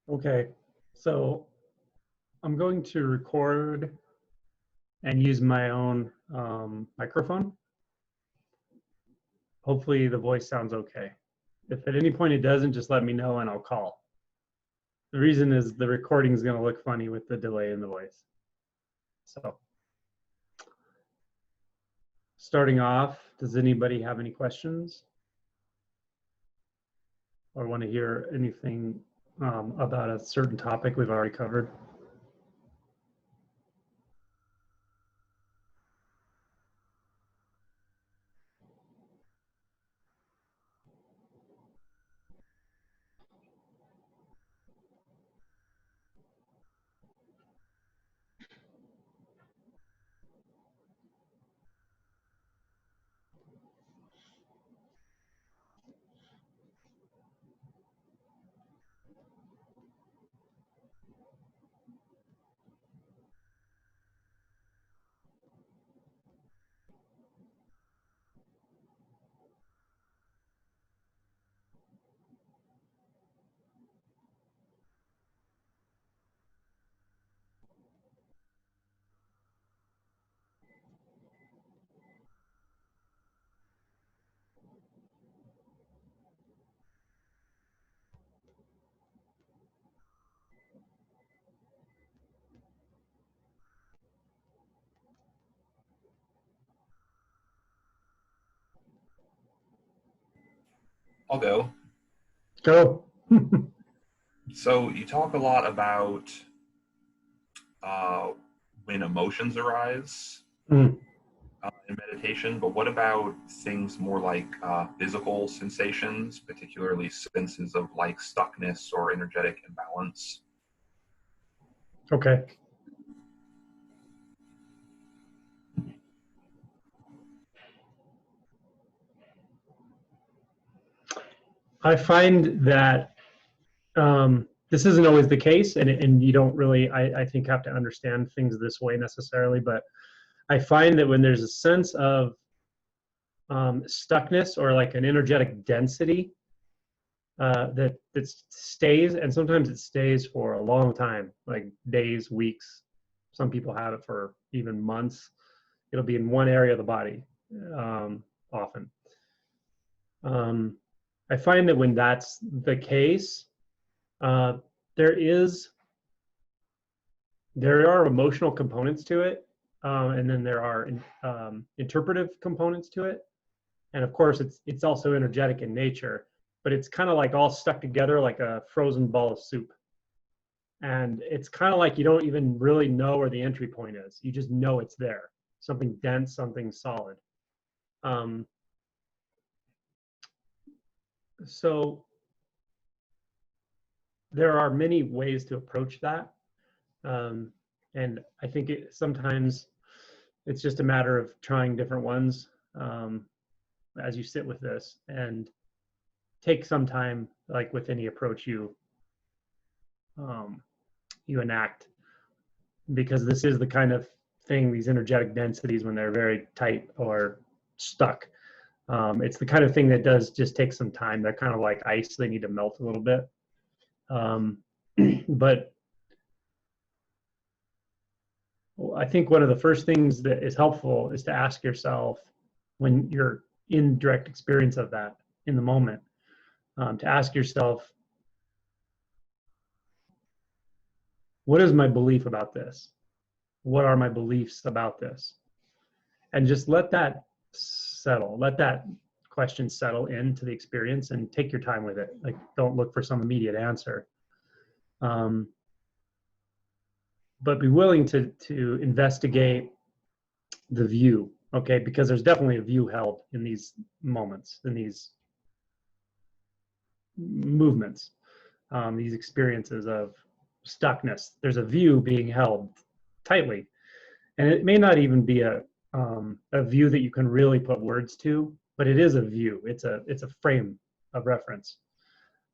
Okay, so I'm going to record and use my own microphone. Hopefully the voice sounds okay. If at any point it doesn't, just let me know and I'll call. The reason is the recording is going to look funny with the delay in the voice. So starting off, does anybody have any questions or want to hear anything about a certain topic we've already covered? I'll go. Go. So you talk a lot about uh, when emotions arise Mm. in meditation, but what about things more like physical sensations, particularly senses of like stuckness or energetic imbalance? Okay. I find that this isn't always the case, and you don't really, I think, have to understand things this way necessarily. But I find that when there's a sense of stuckness or like an energetic density that stays, and sometimes it stays for a long time, like days, weeks. Some people have it for even months. It'll be in one area of the body often. Um, I find that when that's the case, uh, there is there are emotional components to it, and then there are interpretive components to it, and of course it's also energetic in nature, but it's kind of like all stuck together like a frozen ball of soup, and it's kind of like you don't even really know where the entry point is. You just know it's there, something dense, something solid. Um, so there are many ways to approach that, um, and I think sometimes it's just a matter of trying different ones as you sit with this, and take some time, like with any approach um, you enact, because this is the kind of thing, these energetic densities, when they're very tight or stuck, it's the kind of thing that does just take some time. They're kind of like ice, they need to melt a little bit. um, but I think one of the first things that is helpful is to ask yourself, when you're in direct experience of that in the moment, to ask yourself, what is my belief about this? What are my beliefs about this? And just let that settle. Let that question settle into the experience and take your time with it. Like, don't look for some immediate answer. Um, but be willing to investigate the view, okay? Because there's definitely a view held in these moments, in these movements, these experiences of stuckness. There's a view being held tightly, and it may not even be a view that you can really put words to, but it is a view. It's a frame of reference,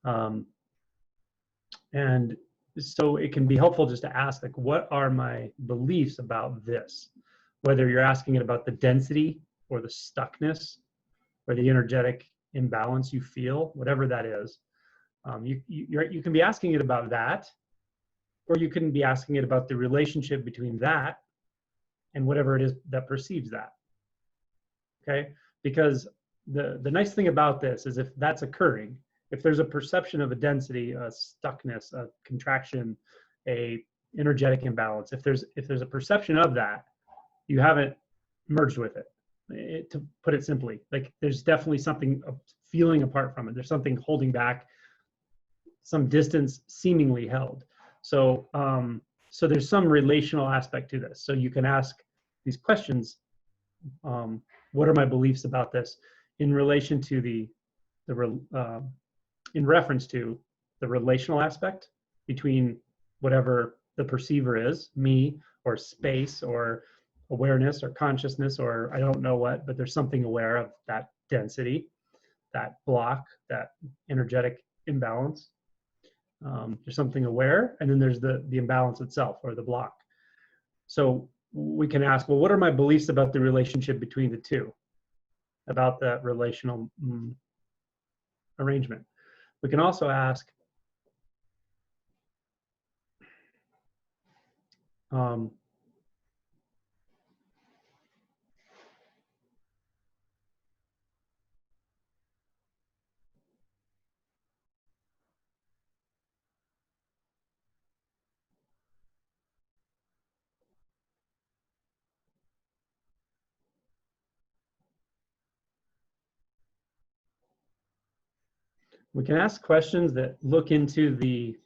um, and so it can be helpful just to ask, like, what are my beliefs about this? Whether you're asking it about the density or the stuckness or the energetic imbalance you feel, whatever that is, You can be asking it about that, or you can be asking it about the relationship between that and whatever it is that perceives that. Okay, because the nice thing about this is if that's occurring, if there's a perception of a density, a stuckness, a contraction, a energetic imbalance, if there's a perception of that, you haven't merged with it. To put it simply, like there's definitely something feeling apart from it. There's something holding back, some distance seemingly held. So so there's some relational aspect to this. So you can ask these questions. What are my beliefs about this in relation to in reference to the relational aspect between whatever the perceiver is, me or space or awareness or consciousness or I don't know what, but there's something aware of that density, that block, that energetic imbalance. There's something aware, and then there's the imbalance itself or the block. So we can ask, well, what are my beliefs about the relationship between the two, about that relational arrangement? We can also ask, we can ask questions that look into the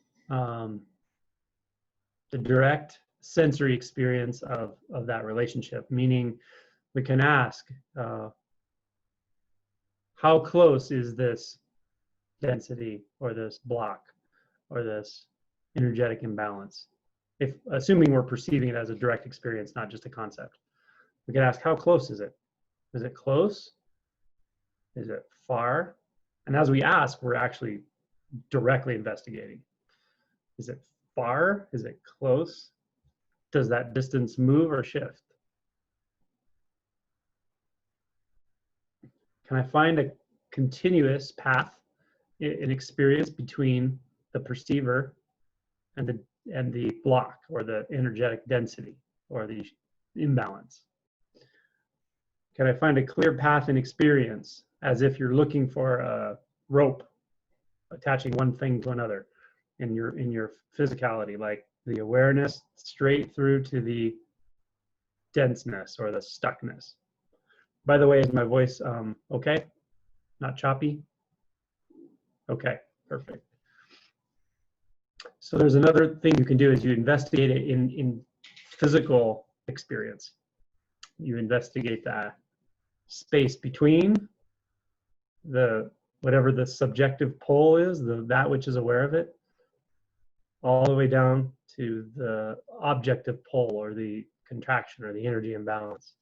direct sensory experience of that relationship, meaning we can ask, how close is this density or this block or this energetic imbalance? If assuming we're perceiving it as a direct experience, not just a concept, we can ask, how close is it? Is it close? Is it far? And as we ask, we're actually directly investigating. Is it far? Is it close? Does that distance move or shift? Can I find a continuous path in experience between the perceiver and the block or the energetic density or the imbalance? Can I find a clear path in experience as if you're looking for a rope attaching one thing to another in your physicality, like the awareness straight through to the denseness or the stuckness? By the way, is my voice okay? Not choppy? Okay, perfect. So there's another thing you can do is you investigate it in physical experience. You investigate that space between the whatever the subjective pole is, that which is aware of it, all the way down to the objective pole or the contraction or the energy imbalance.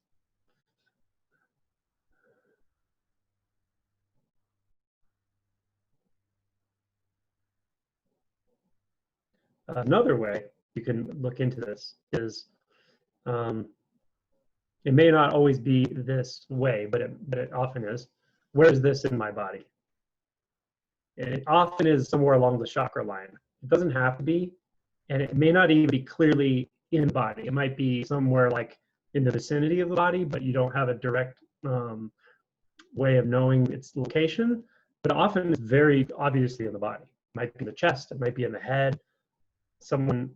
Another way you can look into this is, it may not always be this way, but it often is. Where is this in my body? It often is somewhere along the chakra line. It doesn't have to be, and it may not even be clearly in the body. It might be somewhere like in the vicinity of the body, but you don't have a direct way of knowing its location. But often it's very obviously in the body. It might be in the chest. It might be in the head. Someone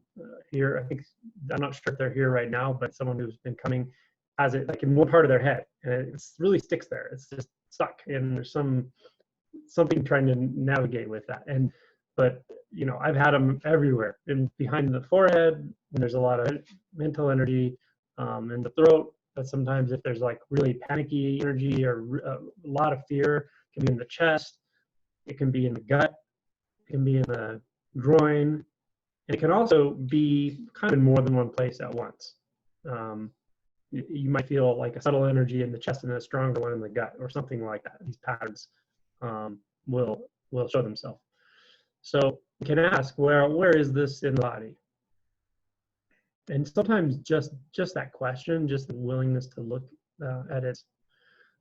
here, I think, I'm not sure if they're here right now, but someone who's been coming has it like in one part of their head, and it really sticks there. It's just stuck, and there's something trying to navigate with that. But you know, I've had them everywhere, and behind the forehead, and there's a lot of mental energy in the throat. But sometimes if there's like really panicky energy or a lot of fear, it can be in the chest, it can be in the gut, it can be in the groin. And it can also be kind of in more than one place at once. You might feel like a subtle energy in the chest and a stronger one in the gut or something like that. These patterns will show themselves. So you can ask, where is this in the body? And sometimes just that question, just the willingness to look at its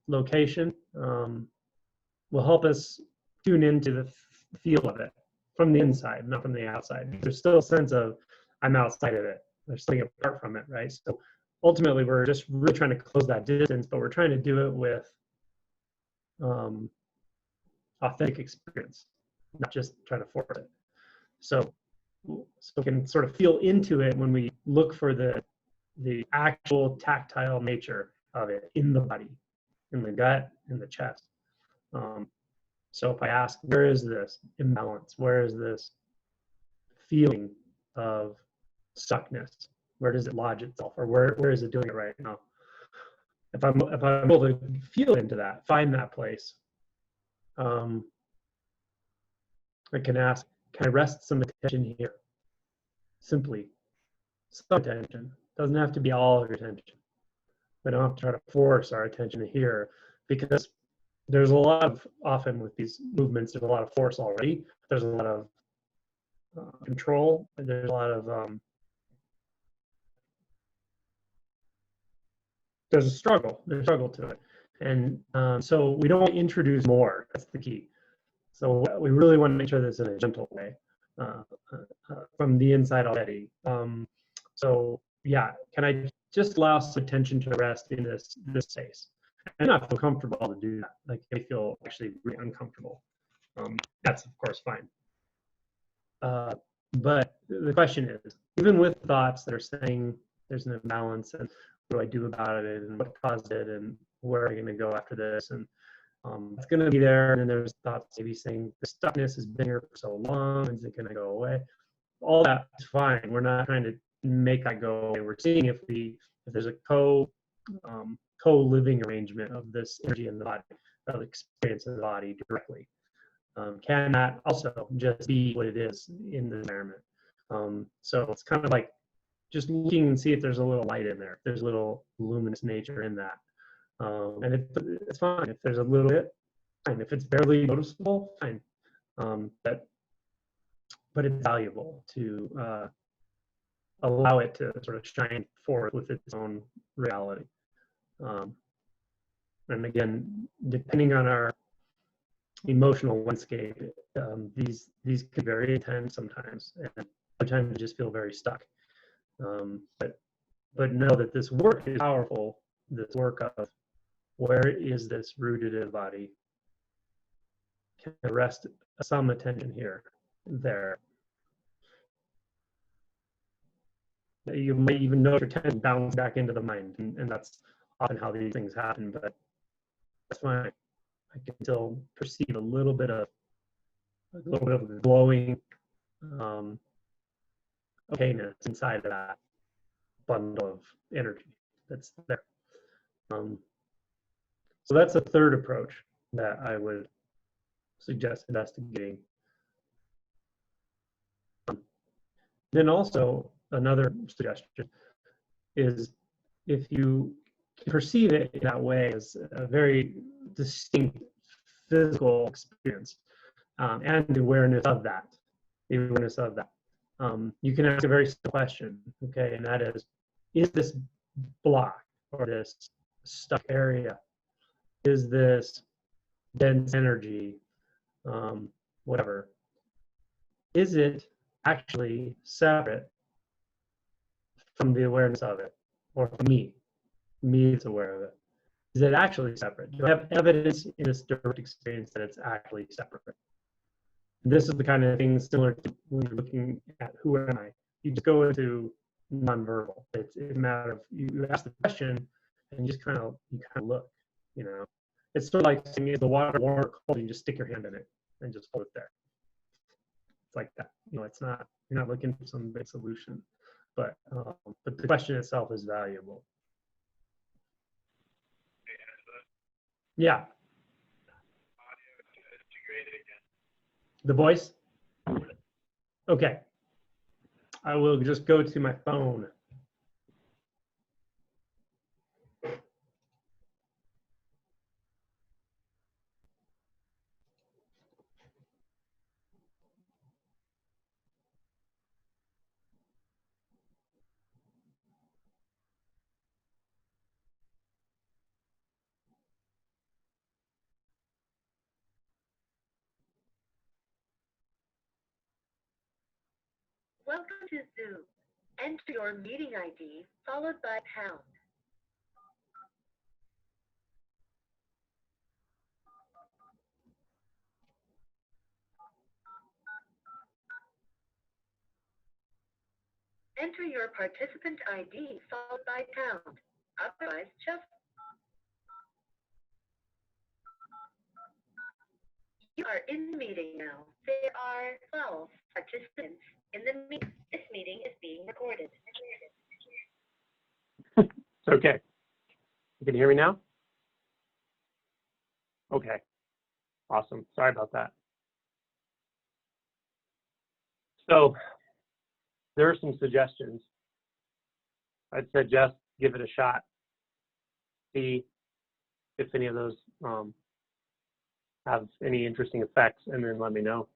location will help us tune into the feel of it. from the inside, not from the outside. There's still a sense of I'm outside of it. There's something apart from it, right? So ultimately, we're just really trying to close that distance, but we're trying to do it with authentic experience, not just trying to force it. So we can sort of feel into it when we look for the actual tactile nature of it in the body, in the gut, in the chest. So if I ask, where is this imbalance? Where is this feeling of stuckness? Where does it lodge itself, or where is it doing it right now? If I'm able to feel into that, find that place, I can ask, can I rest some attention here? Simply, some attention. Doesn't have to be all of your attention. We don't have to try to force our attention here, because there's a lot of, often with these movements, there's a lot of force already. There's a lot of control, and there's a lot of there's a struggle to it, and so we don't want to introduce more. That's the key. So we really want to make sure this in a gentle way, from the inside already. So yeah, can I just allow some attention to rest in this space? And not feel comfortable to do that. Like I feel actually really uncomfortable. That's of course fine. But the question is, even with thoughts that are saying there's an imbalance and what do I do about it and what caused it and where are we going to go after this, and it's going to be there. And then there's thoughts maybe saying the stuckness has been here for so long, is it going to go away? All that is fine. We're not trying to make that go away. We're seeing if there's a co-living arrangement of this energy in the body, of experience in the body directly. Can that also just be what it is in the environment? So it's kind of like just looking and see if there's a little light in there, if there's a little luminous nature in that. And it's fine. If there's a little bit, fine. If it's barely noticeable, fine. But it's valuable to allow it to sort of shine forth with its own reality. And again, depending on our emotional landscape, these can be very intense sometimes, and sometimes you just feel very stuck. But know that this work is powerful. This work of where is this rooted in the body? Can I rest some attention here, there? You might even notice your attention bounce back into the mind, and that's often how these things happen. But that's fine. I can still perceive a little bit of glowing okayness inside of that bundle of energy that's there. So that's a third approach that I would suggest investigating. Then also another suggestion is, if you perceive it in that way as a very distinct physical experience, and the awareness of that, you can ask a very simple question, okay, and that is this block or this stuck area, is this dense energy, whatever, is it actually separate from the awareness of it, or from me is aware of it? Is it actually separate? Do I have evidence in this direct experience that it's actually separate? This is the kind of thing similar to when you're looking at who am I? You just go into nonverbal. It's a matter of you ask the question and you just kind of look, you know. It's sort of like saying, is the water warm or cold? You just stick your hand in it and just hold it there. It's like that. You know, it's not, you're not looking for some big solution, but the question itself is valuable. Yeah. The voice? Okay. I will just go to my phone. Welcome to Zoom. Enter your meeting ID followed by pound. Enter your participant ID followed by pound. Otherwise, just you are in the meeting now. There are 12 participants in the meeting. This meeting is being recorded. Okay. You can hear me now? Okay. Awesome. Sorry about that. So there are some suggestions. I'd suggest give it a shot. See if any of those have any interesting effects, and then let me know.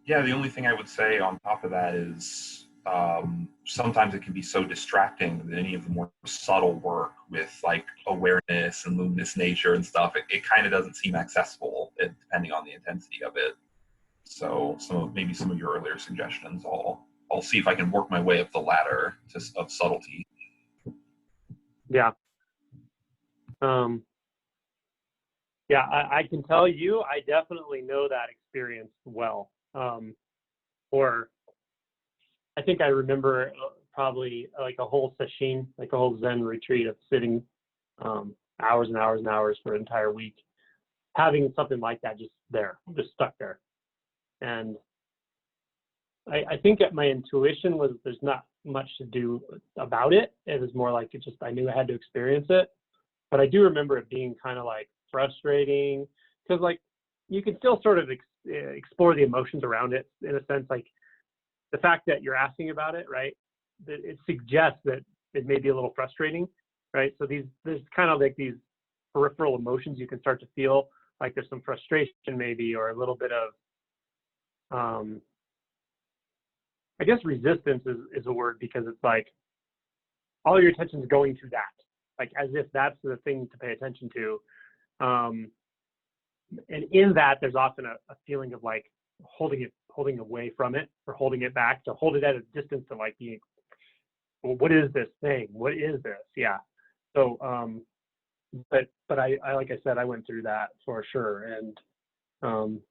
Yeah, the only thing I would say on top of that is sometimes it can be so distracting that any of the more subtle work with like awareness and luminous nature and stuff, it kind of doesn't seem accessible depending on the intensity of it. So maybe some of your earlier suggestions, I'll see if I can work my way up the ladder of subtlety. Yeah. Yeah, I can tell you, I definitely know that experience well. Or I think I remember probably like a whole session, like a whole Zen retreat of sitting hours and hours and hours for an entire week, having something like that just there, just stuck there. And I think that my intuition was there's not much to do about it. It was more like it just, I knew I had to experience it. But I do remember it being kind of like frustrating because like you can still sort of explore the emotions around it in a sense, like the fact that you're asking about it, right? It suggests that it may be a little frustrating, right? So there's kind of like these peripheral emotions you can start to feel, like there's some frustration maybe, or a little bit of, I guess resistance is a word, because it's like all your attention is going to that, like as if that's the thing to pay attention to. And in that, there's often a feeling of like holding away from it, or holding it back, to hold it at a distance, to like being, well, what is this thing? What is this? Yeah. So, but I like I said, I went through that for sure. And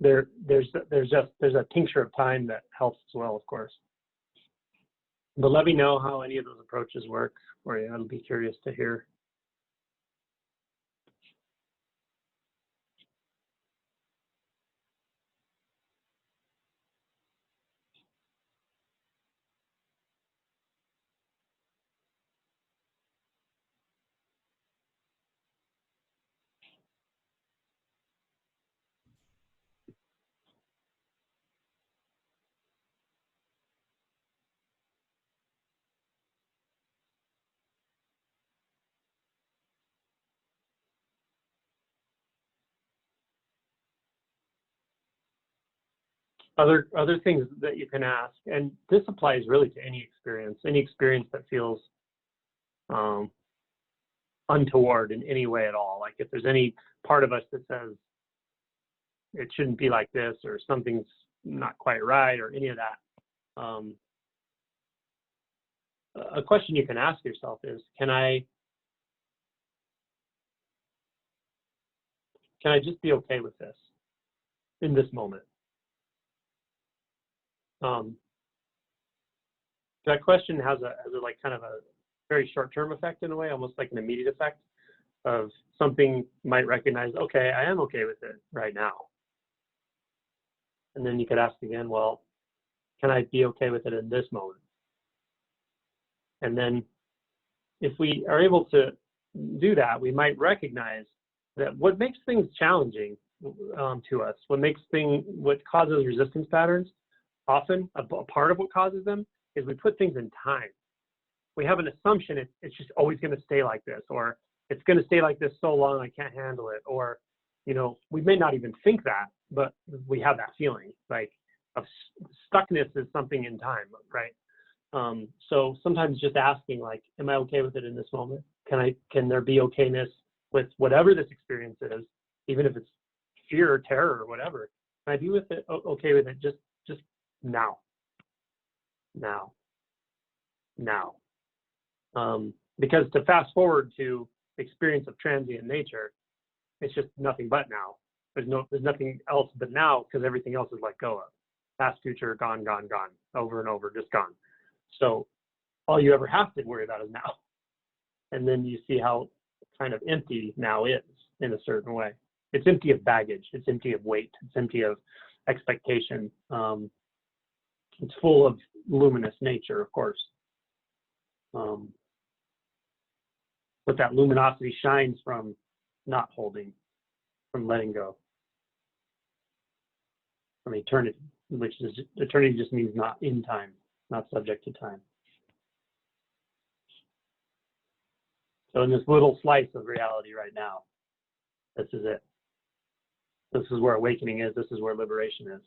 there's a tincture of time that helps as well, of course. But let me know how any of those approaches work for you. I'll be curious to hear. Other things that you can ask, and this applies really to any experience that feels untoward in any way at all. Like if there's any part of us that says it shouldn't be like this, or something's not quite right, or any of that, a question you can ask yourself is, can I just be okay with this in this moment? That question has a like kind of a very short-term effect in a way, almost like an immediate effect of something might recognize, okay, I am okay with it right now. And then you could ask again, well, can I be okay with it in this moment? And then if we are able to do that, we might recognize that what makes things challenging to us, what causes resistance patterns, often a part of what causes them is we put things in time. We have an assumption it's just always going to stay like this, or it's going to stay like this so long I can't handle it, or we may not even think that, but we have that feeling like of stuckness is something in time, right? So sometimes just asking, like, am I okay with it in this moment? Can there be okayness with whatever this experience is, even if it's fear or terror or whatever? Can I be with it? Okay with it? Just now. Because to fast forward to experience of transient nature, it's just nothing but now. There's nothing else but now, because everything else is let go of. Past, future, gone, over and over, just gone. So all you ever have to worry about is now. And then you see how kind of empty now is in a certain way. It's empty of baggage. It's empty of weight. It's empty of expectation. It's full of luminous nature, of course. But that luminosity shines from not holding, from letting go, from eternity, which is eternity just means not in time, not subject to time. So in this little slice of reality right now, this is it. This is where awakening is. This is where liberation is.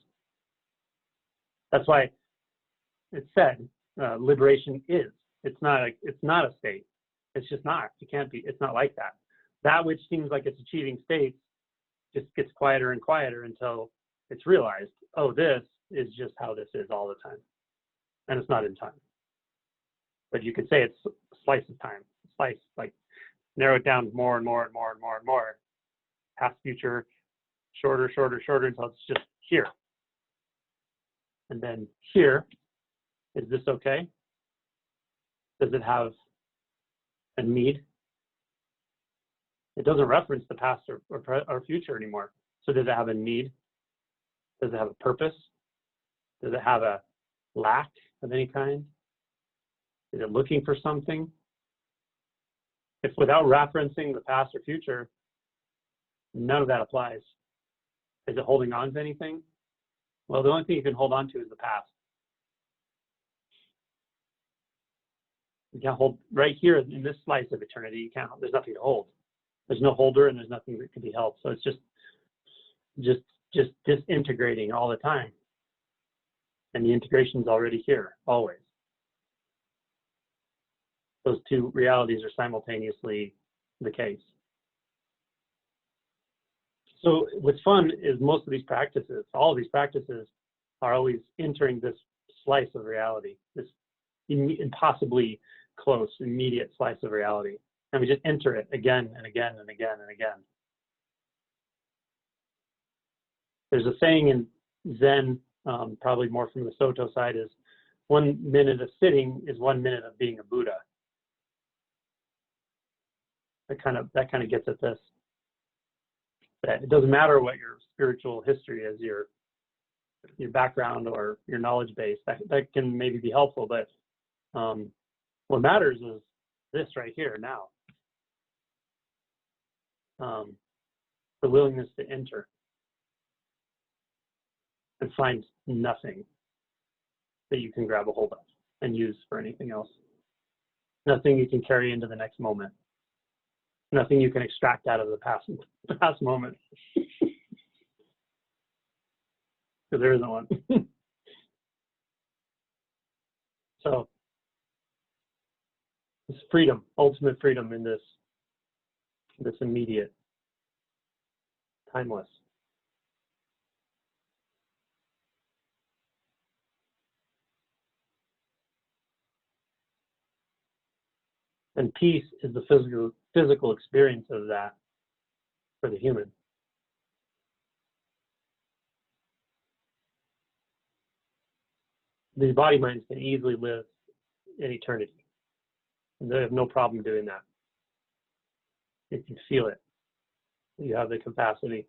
That's why it's said liberation is. It's not a state. It's just not. It can't be. It's not like that. That which seems like it's achieving states just gets quieter and quieter until it's realized, oh, this is just how this is all the time. And it's not in time. But you could say it's a slice of time. Slice, like narrow it down more and more and more and more and more. Past, future, shorter until it's just here. And then here, is this okay? Does it have a need? It doesn't reference the past or future anymore. So does it have a need? Does it have a purpose? Does it have a lack of any kind? Is it looking for something? If without referencing the past or future, none of that applies. Is it holding on to anything? Well, the only thing you can hold on to is the past. You can't hold right here in this slice of eternity. You can't. There's nothing to hold. There's no holder, and there's nothing that can be held. So it's just disintegrating all the time. And the integration is already here, always. Those two realities are simultaneously the case. So what's fun is most of these practices, all of these practices, are always entering this slice of reality, this impossibly close, immediate slice of reality. And we just enter it again and again and again and again. There's a saying in Zen, probably more from the Soto side, is 1 minute of sitting is 1 minute of being a Buddha. That kind of gets at this. That it doesn't matter what your spiritual history is, your background or your knowledge base. That can maybe be helpful, but what matters is this right here now. The willingness to enter and find nothing that you can grab a hold of and use for anything else. Nothing you can carry into the next moment. Nothing you can extract out of the past moment. Because there isn't one. So it's freedom, ultimate freedom in this immediate, timeless. And peace is the physical experience of that for the human. The body minds can easily live in eternity. And they have no problem doing that. You can feel it. You have the capacity.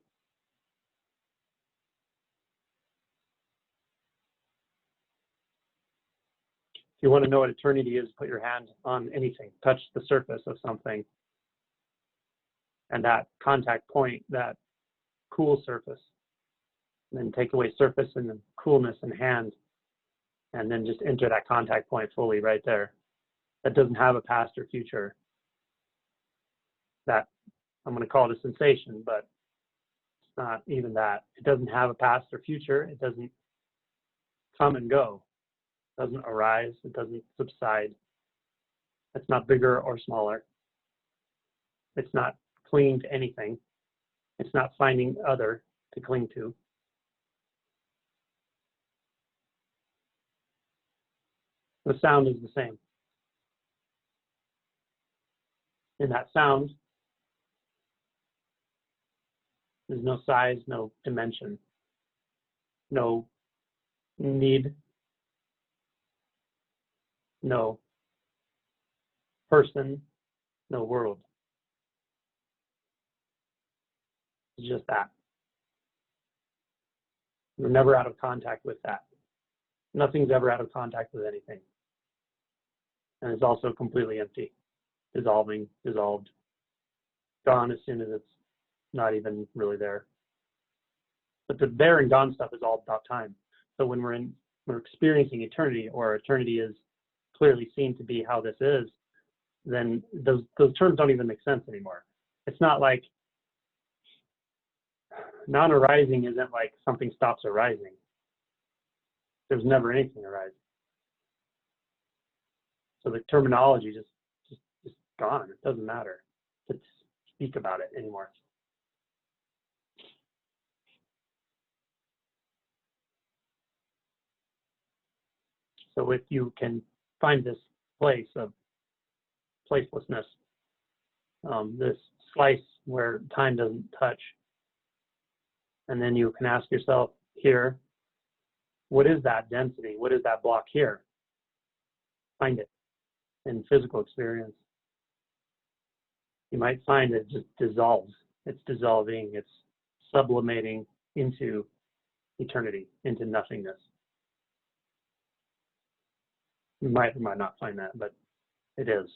If you want to know what eternity is, put your hand on anything, touch the surface of something. And that contact point, that cool surface, and then take away surface and then coolness in hand, and then just enter that contact point fully right there. That doesn't have a past or future. That, I'm going to call it a sensation, but it's not even that. It doesn't have a past or future. It doesn't come and go. It doesn't arise. It doesn't subside. It's not bigger or smaller. It's not clinging to anything. It's not finding other to cling to. The sound is the same. In that sound, there's no size, no dimension, no need, no person, no world. It's just that. We're never out of contact with that. Nothing's ever out of contact with anything. And it's also completely empty, dissolving, dissolved, gone as soon as it's not even really there. But the there and gone stuff is all about time. So when we're experiencing eternity, or eternity is clearly seen to be how this is, then those terms don't even make sense anymore. It's not like non-arising isn't like something stops arising. There's never anything arising. So the terminology just gone. It doesn't matter to speak about it anymore. So if you can find this place of placelessness, this slice where time doesn't touch, and then you can ask yourself here, what is that density? What is that block here? Find it in physical experience. You might find it just dissolves. It's dissolving. It's sublimating into eternity, into nothingness. You might or might not find that, but it is.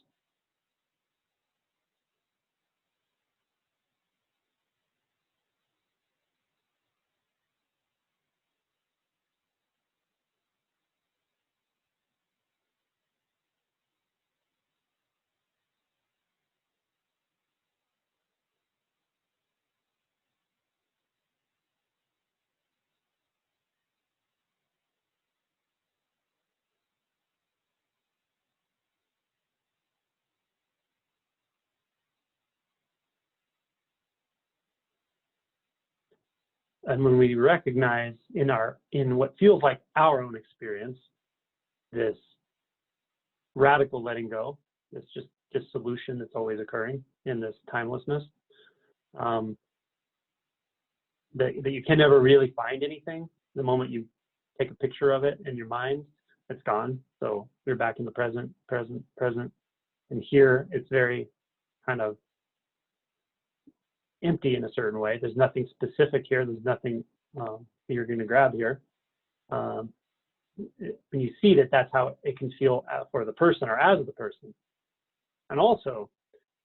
And when we recognize in what feels like our own experience, this radical letting go, this just dissolution that's always occurring in this timelessness, that you can never really find anything. The moment you take a picture of it in your mind, it's gone. So you're back in the present. And here it's very kind of empty in a certain way. There's nothing specific here. There's nothing you're going to grab here. When you see that, that's how it can feel for the person or as the person. And also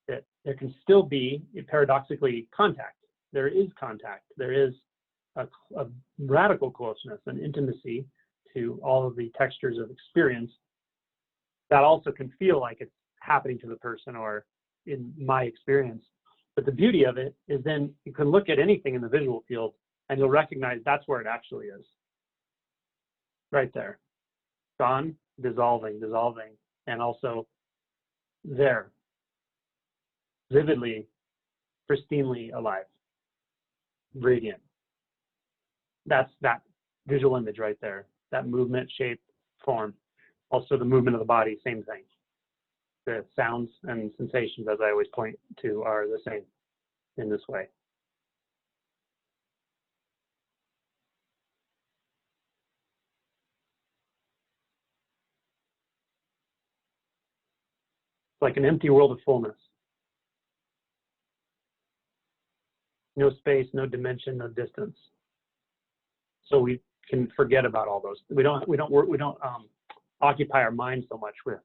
that there can still be paradoxically contact. There is contact. There is a radical closeness and intimacy to all of the textures of experience that also can feel like it's happening to the person, or in my experience. But the beauty of it is then you can look at anything in the visual field and you'll recognize that's where it actually is. Right there. Gone, dissolving, and also there. Vividly, pristinely alive. Radiant. That's that visual image right there. That movement, shape, form. Also the movement of the body, same thing. The sounds and sensations, as I always point to, are the same in this way. It's like an empty world of fullness. No space, no dimension, no distance. So we can forget about all those. We don't occupy our mind so much with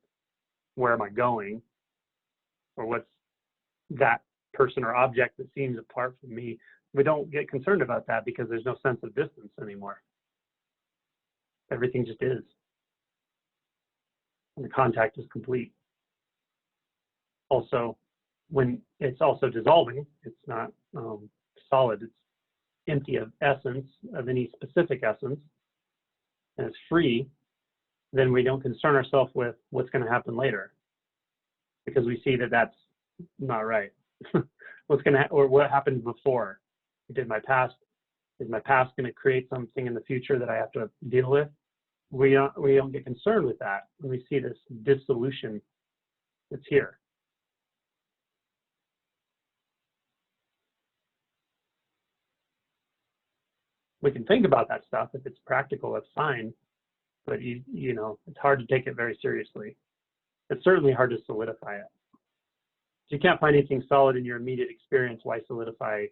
where am I going, or what's that person or object that seems apart from me. We don't get concerned about that because there's no sense of distance anymore. Everything just is. And the contact is complete. Also, when it's also dissolving, it's not solid, it's empty of essence, of any specific essence, and it's free, then we don't concern ourselves with what's going to happen later, because we see that that's not right. What's going to or what happened before? Is my past going to create something in the future that I have to deal with? we don't get concerned with that when we see this dissolution that's here. We can think about that stuff. If it's practical, that's fine. But you know, it's hard to take it very seriously. It's certainly hard to solidify it. If you can't find anything solid in your immediate experience, why solidify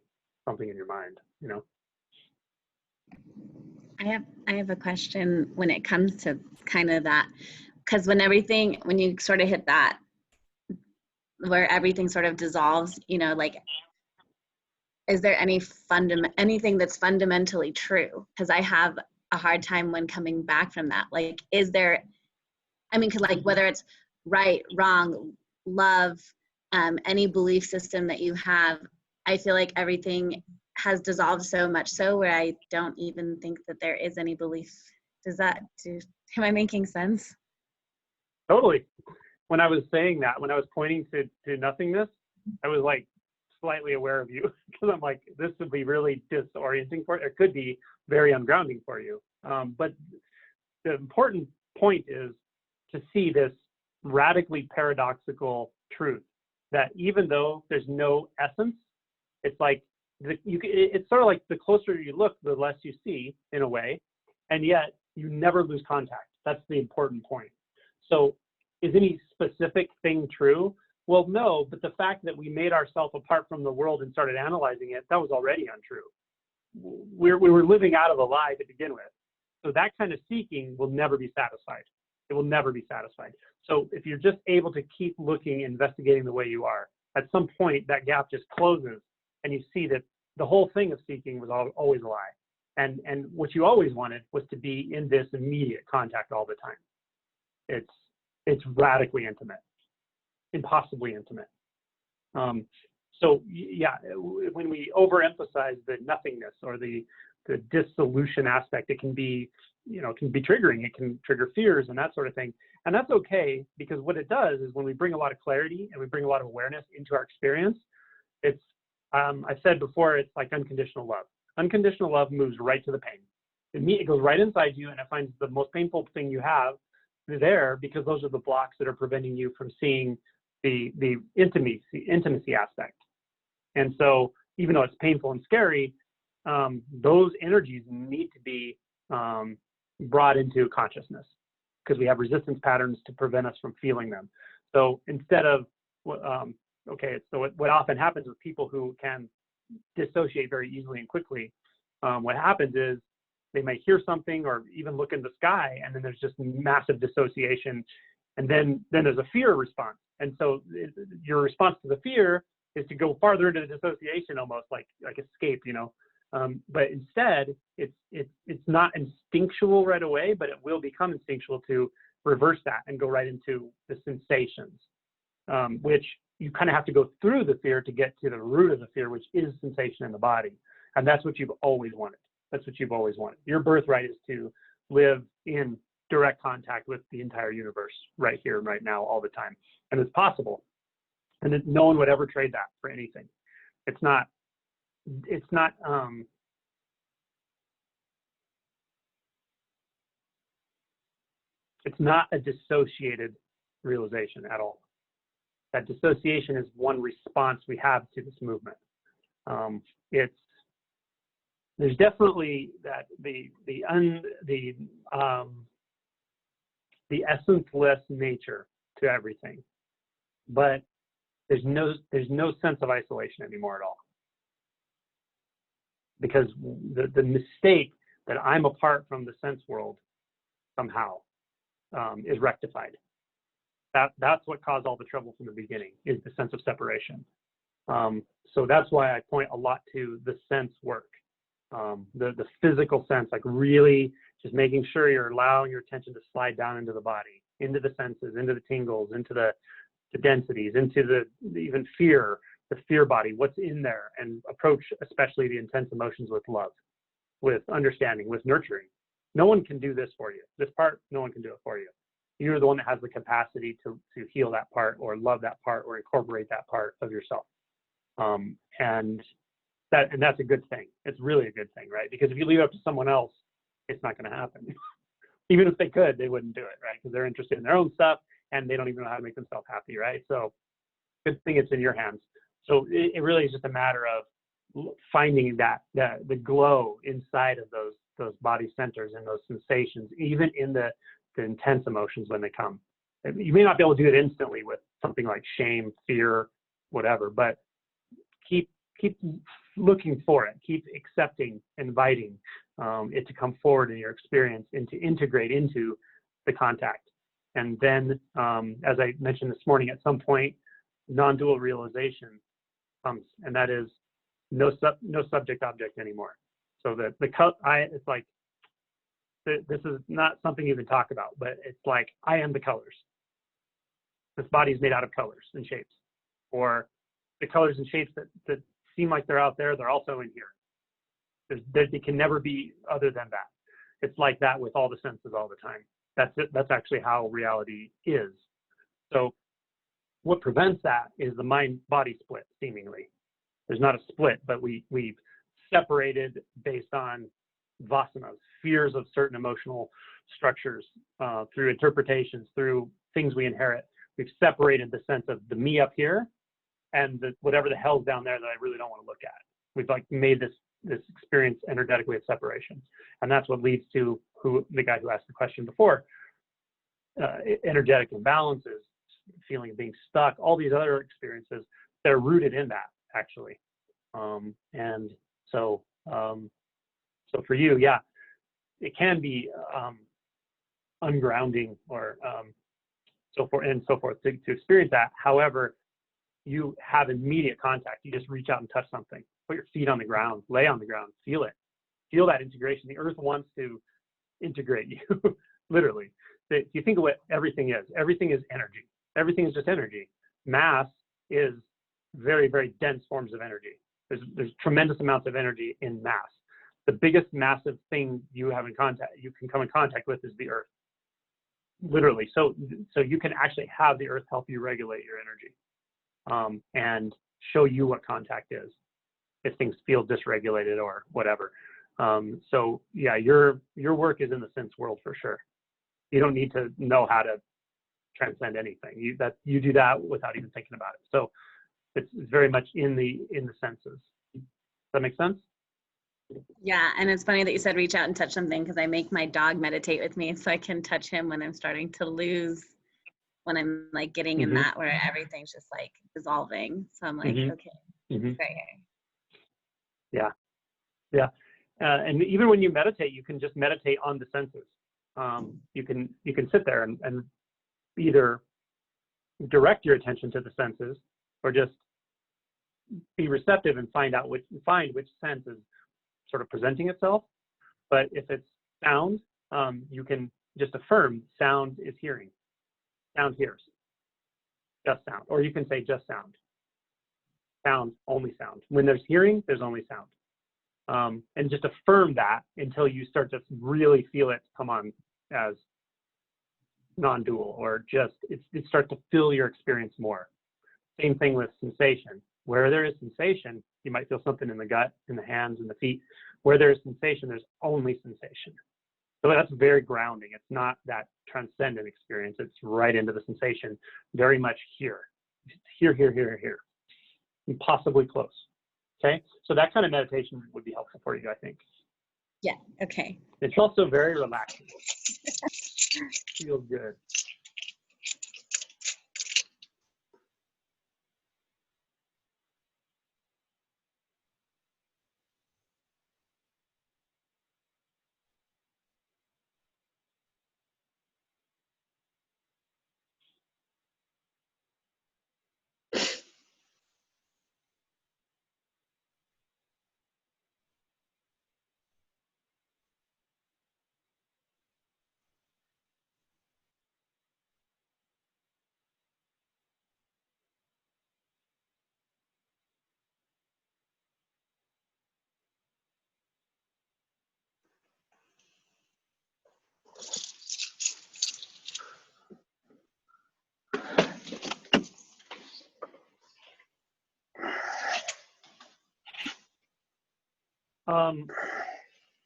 something in your mind, you know? I have a question when it comes to kind of that, because when you sort of hit that, where everything sort of dissolves, you know, like, is there anything that's fundamentally true? Because I have a hard time when coming back from that. Like, is there, I mean, like, whether it's right, wrong, love, any belief system that you have, I feel like everything has dissolved so much so where I don't even think that there is any belief. Am I making sense? Totally. When I was saying that, when I was pointing to nothingness, I was like slightly aware of you, because I'm like, this would be really disorienting for you. It could be very ungrounding for you. But the important point is to see this radically paradoxical truth that even though there's no essence, it's like it's sort of like the closer you look, the less you see in a way, and yet you never lose contact. That's the important point. So is any specific thing true? Well, no, but the fact that we made ourselves apart from the world and started analyzing it, that was already untrue. We were living out of a lie to begin with. So that kind of seeking will never be satisfied. It will never be satisfied. So if you're just able to keep looking, investigating the way you are, at some point that gap just closes and you see that the whole thing of seeking was always a lie. And what you always wanted was to be in this immediate contact all the time. It's radically intimate, impossibly intimate. So yeah, when we overemphasize the nothingness or the dissolution aspect, it can be, you know, it can be triggering. It can trigger fears and that sort of thing. And that's okay, because what it does is when we bring a lot of clarity and we bring a lot of awareness into our experience, it's, I've said before, it's like unconditional love. Unconditional love moves right to the pain. It goes right inside you and it finds the most painful thing you have there, because those are the blocks that are preventing you from seeing the intimacy aspect. And so even though it's painful and scary, those energies need to be brought into consciousness, because we have resistance patterns to prevent us from feeling them. So instead of, what often happens with people who can dissociate very easily and quickly, what happens is they may hear something or even look in the sky, and then there's just massive dissociation, and then there's a fear response. And so your response to the fear is to go farther into the dissociation, almost like escape, you know. But instead, it's not instinctual right away, but it will become instinctual to reverse that and go right into the sensations, which you kind of have to go through the fear to get to the root of the fear, which is sensation in the body. And that's what you've always wanted. That's what you've always wanted. Your birthright is to live in direct contact with the entire universe right here and right now all the time. And it's possible. And no one would ever trade that for anything. It's not a dissociated realization at all. That dissociation is one response we have to this movement. There's definitely that the essenceless nature to everything, but there's no sense of isolation anymore at all, because the mistake that I'm apart from the sense world somehow is rectified. That's what caused all the trouble from the beginning, is the sense of separation. So that's why I point a lot to the sense work, the physical sense, like really just making sure you're allowing your attention to slide down into the body, into the senses, into the tingles, into the densities, into the even fear, the fear body, what's in there, and approach especially the intense emotions with love, with understanding, with nurturing. No one can do this for you. This part, no one can do it for you. You're the one that has the capacity to heal that part, or love that part, or incorporate that part of yourself. And that's a good thing. It's really a good thing, right? Because if you leave it up to someone else, it's not going to happen. Even if they could, they wouldn't do it, right? Because they're interested in their own stuff and they don't even know how to make themselves happy, right? So good thing it's in your hands. So it really is just a matter of finding the glow inside of those body centers and those sensations, even in the intense emotions when they come. You may not be able to do it instantly with something like shame, fear, whatever, but keep looking for it, keep accepting, inviting it to come forward in your experience and to integrate into the contact. And then, as I mentioned this morning, at some point, non-dual realization comes, and that is no subject object anymore. So it's like, this is not something you can talk about, but it's like, I am the colors. This body is made out of colors and shapes, or the colors and shapes that seem like they're out there, they're also in here. They can never be other than that. It's like that with all the senses all the time. That's it. That's actually how reality is. So what prevents that is the mind-body split, seemingly. There's not a split, but we've separated based on vasanas, fears of certain emotional structures, through interpretations, through things we inherit. We've separated the sense of the me up here and whatever the hell's down there that I really don't want to look at. We've like made this experience energetically of separation. And that's what leads to the guy who asked the question before, energetic imbalances, feeling of being stuck, all these other experiences, they're rooted in that, actually. And so for you, yeah, it can be ungrounding or so forth and so forth to experience that. However, you have immediate contact. You just reach out and touch something, put your feet on the ground, lay on the ground, feel it, feel that integration. The earth wants to integrate you, literally. If you think of what everything is energy. Everything is just energy. Mass is very, very dense forms of energy. There's tremendous amounts of energy in mass. The biggest massive thing you can come in contact with is the earth, literally. So you can actually have the earth help you regulate your energy, and show you what contact is if things feel dysregulated or whatever. So yeah, your work is in the sense world for sure. You don't need to know how to transcend anything. You do that without even thinking about it. So it's very much in the senses. Does that make sense? Yeah, and it's funny that you said reach out and touch something, because I make my dog meditate with me so I can touch him when I'm starting to lose, when I'm like getting in that where everything's just like dissolving. So I'm like, okay, right here. Yeah. And even when you meditate, you can just meditate on the senses. You can sit there and either direct your attention to the senses or just be receptive and find which sense is sort of presenting itself. But if it's sound, you can just affirm sound is hearing. Sound hears. Just sound. Or you can say just sound. Sound, only sound. When there's hearing, there's only sound. And just affirm that until you start to really feel it come on as non-dual, or just it starts to fill your experience more. Same thing with sensation. Where there is sensation, you might feel something in the gut, in the hands, in the feet. Where there is sensation, there's only sensation. So that's very grounding. It's not that transcendent experience. It's right into the sensation, very much here. Here, here, here, here. And possibly close. Okay? So that kind of meditation would be helpful for you, I think. Yeah, okay. It's also very relaxing. Feels good.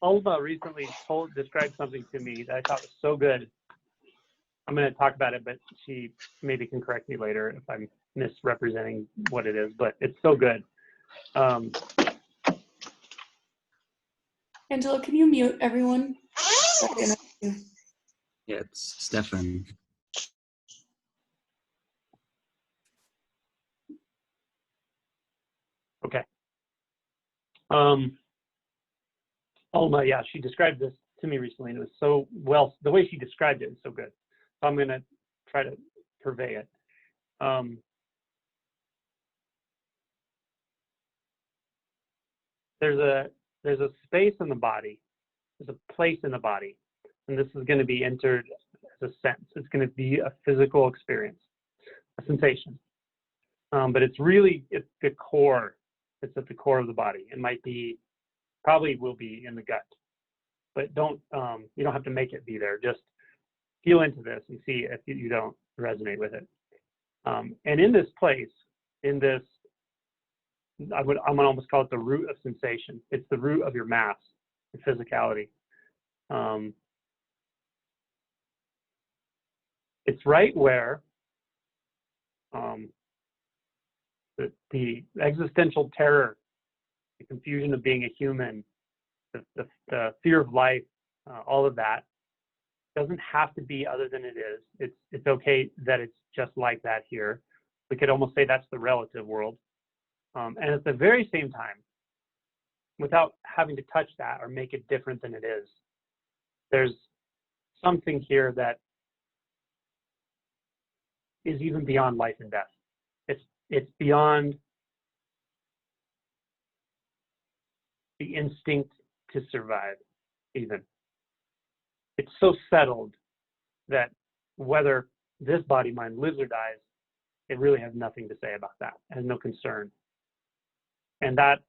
Alma recently described something to me that I thought was so good. I'm going to talk about it, but she maybe can correct me later if I'm misrepresenting what it is, but it's so good. Angela, can you mute everyone? Yeah, it's Stefan. Okay. Alma, yeah, she described this to me recently, and it was so well, the way she described it is so good. So I'm going to try to purvey it. There's a space in the body, there's a place in the body, and this is going to be entered as a sense. It's going to be a physical experience, a sensation. But it's the core. It's at the core of the body. It might be, probably will be in the gut, but you don't have to make it be there. Just feel into this and see if you don't resonate with it. And in this place, in this, I'm gonna almost call it the root of sensation. It's the root of your mass and physicality. It's right where the existential terror, the confusion of being a human, the fear of life, all of that doesn't have to be other than it is. It's okay that it's just like that here. We could almost say that's the relative world. And at the very same time, without having to touch that or make it different than it is, there's something here that is even beyond life and death. It's beyond the instinct to survive, even. It's so settled that whether this body mind lives or dies, it really has nothing to say about that. It has no concern. And that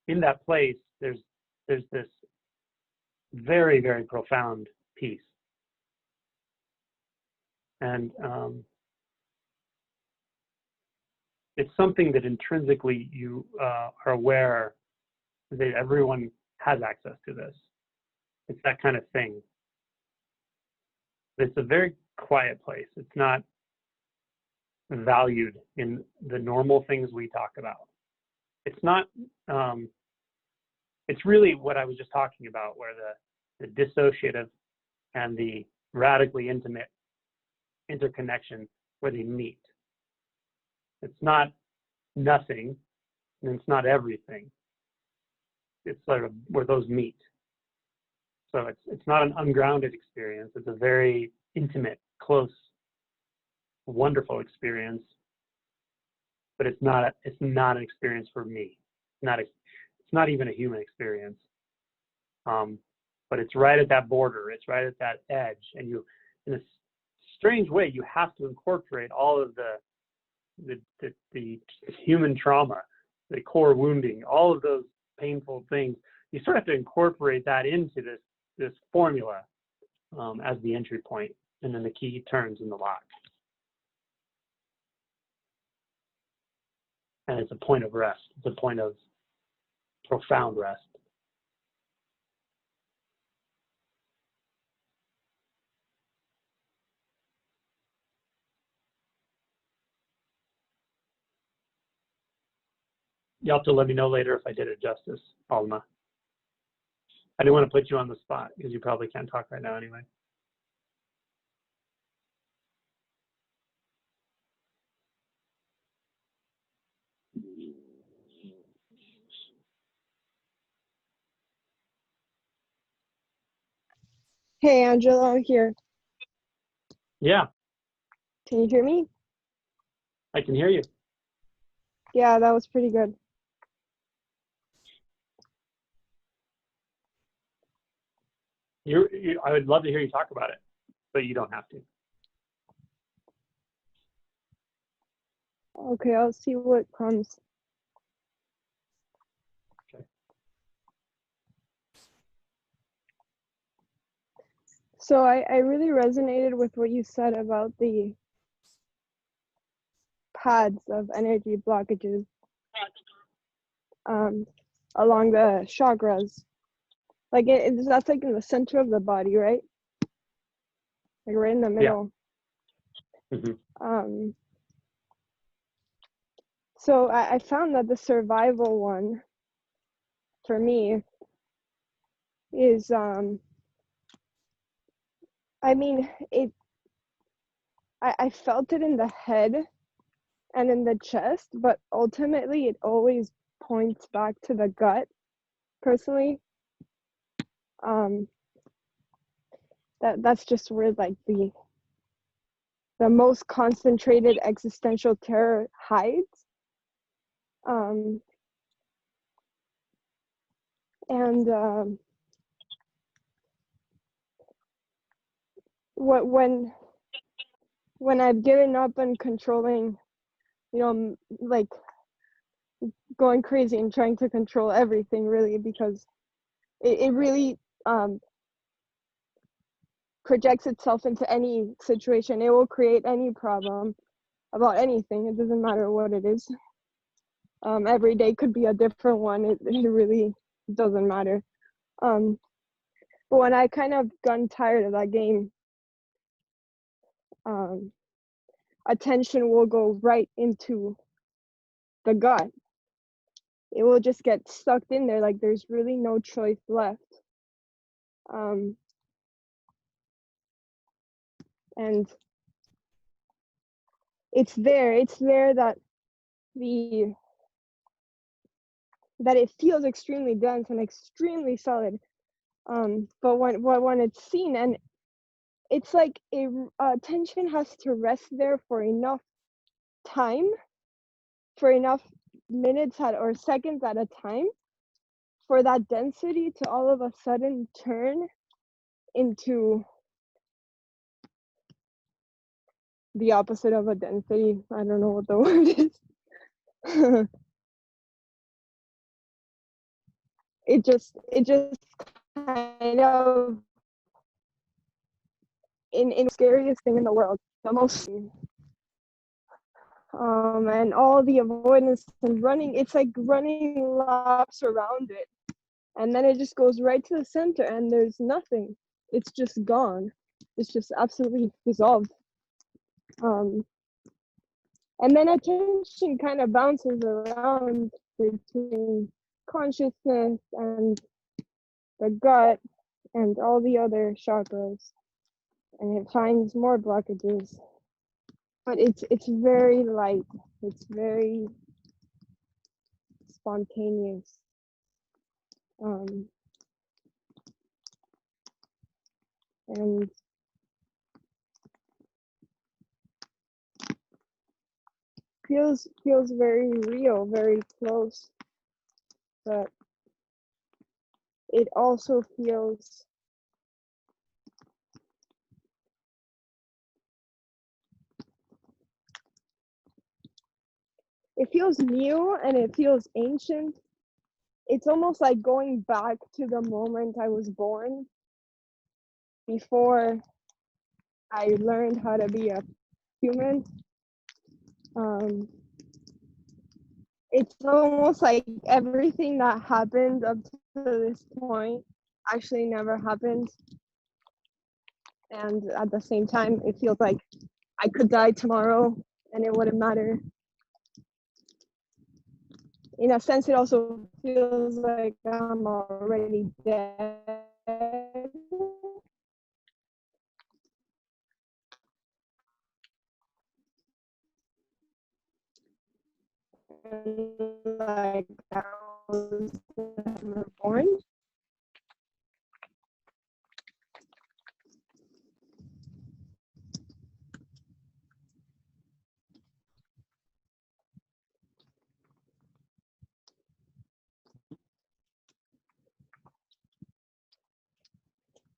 in that place, there's this very, very profound peace. And it's something that intrinsically you are aware that everyone has access to this. It's that kind of thing. It's a very quiet place. It's not valued in the normal things we talk about. It's not, it's really what I was just talking about, where the dissociative and the radically intimate interconnection, where they meet. It's not nothing, and it's not everything. It's sort of where those meet. So it's not an ungrounded experience. It's a very intimate, close, wonderful experience. But it's not an experience for me. It's not even a human experience. But it's right at that border. It's right at that edge, and you, in a strange way, you have to incorporate all of the human trauma, the core wounding, all of those painful things. You sort of have to incorporate that into this formula as the entry point, and then the key turns in the lock. And it's a point of rest. It's a point of profound rest. You'll have to let me know later if I did it justice, Alma. I didn't want to put you on the spot because you probably can't talk right now anyway. Hey, Angela, I'm here. Yeah, Can you hear me? I can hear you. Yeah, that was pretty good. I would love to hear you talk about it, but you don't have to. Okay, I'll see what comes. Okay. So I really resonated with what you said about the pads of energy blockages along the chakras. Like that's like in the center of the body, right? Like right in the middle. Mhm. So I found that the survival one for me is I mean I felt it in the head and in the chest, but ultimately it always points back to the gut, personally. That's just where like the most concentrated existential terror hides. When I've given up on controlling, like going crazy and trying to control everything, really, because it really projects itself into any situation. It will create any problem about anything. It doesn't matter what it is. Every day could be a different one. It really doesn't matter. But when I kind of gotten tired of that game, attention will go right into the gut. It will just get sucked in there, like there's really no choice left. And it's there that it feels extremely dense and extremely solid. But when it's seen, and it's like attention has to rest there for enough time, for enough minutes or seconds at a time, for that density to all of a sudden turn into the opposite of a density. I don't know what the word is. it just kind of in scariest thing in the world, the most and all the avoidance and running, it's like running laps around it, and then it just goes right to the center and there's nothing. It's just gone. It's just absolutely dissolved. And then attention kind of bounces around between consciousness and the gut and all the other chakras, and it finds more blockages. But it's very light. It's very spontaneous. And feels very real, very close, but it also feels new, and it feels ancient. It's almost like going back to the moment I was born, before I learned how to be a human. It's almost like everything that happened up to this point actually never happened. And at the same time, it feels like I could die tomorrow and it wouldn't matter. In a sense, it also feels like I'm already dead. And like I was never born.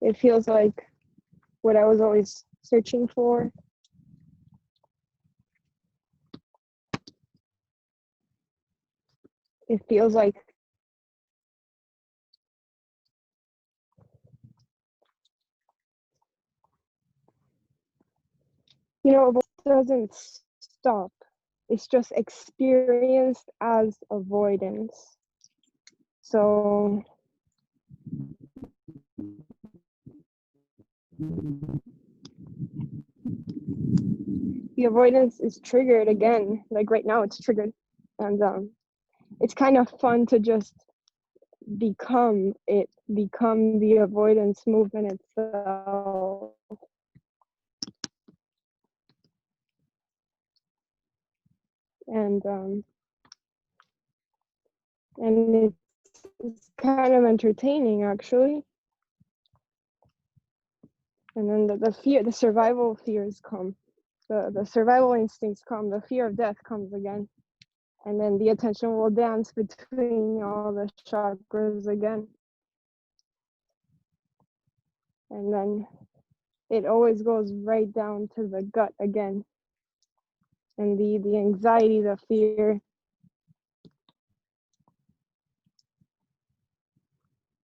It feels like what I was always searching for. It feels like it doesn't stop. It's just experienced as avoidance. So The avoidance is triggered again. Like right now, it's triggered, and it's kind of fun to just become the avoidance movement itself. And it's kind of entertaining actually. And then the fear, the survival fears come, the survival instincts come, the fear of death comes again, and then the attention will dance between all the chakras again, and then it always goes right down to the gut again, and the anxiety, the fear.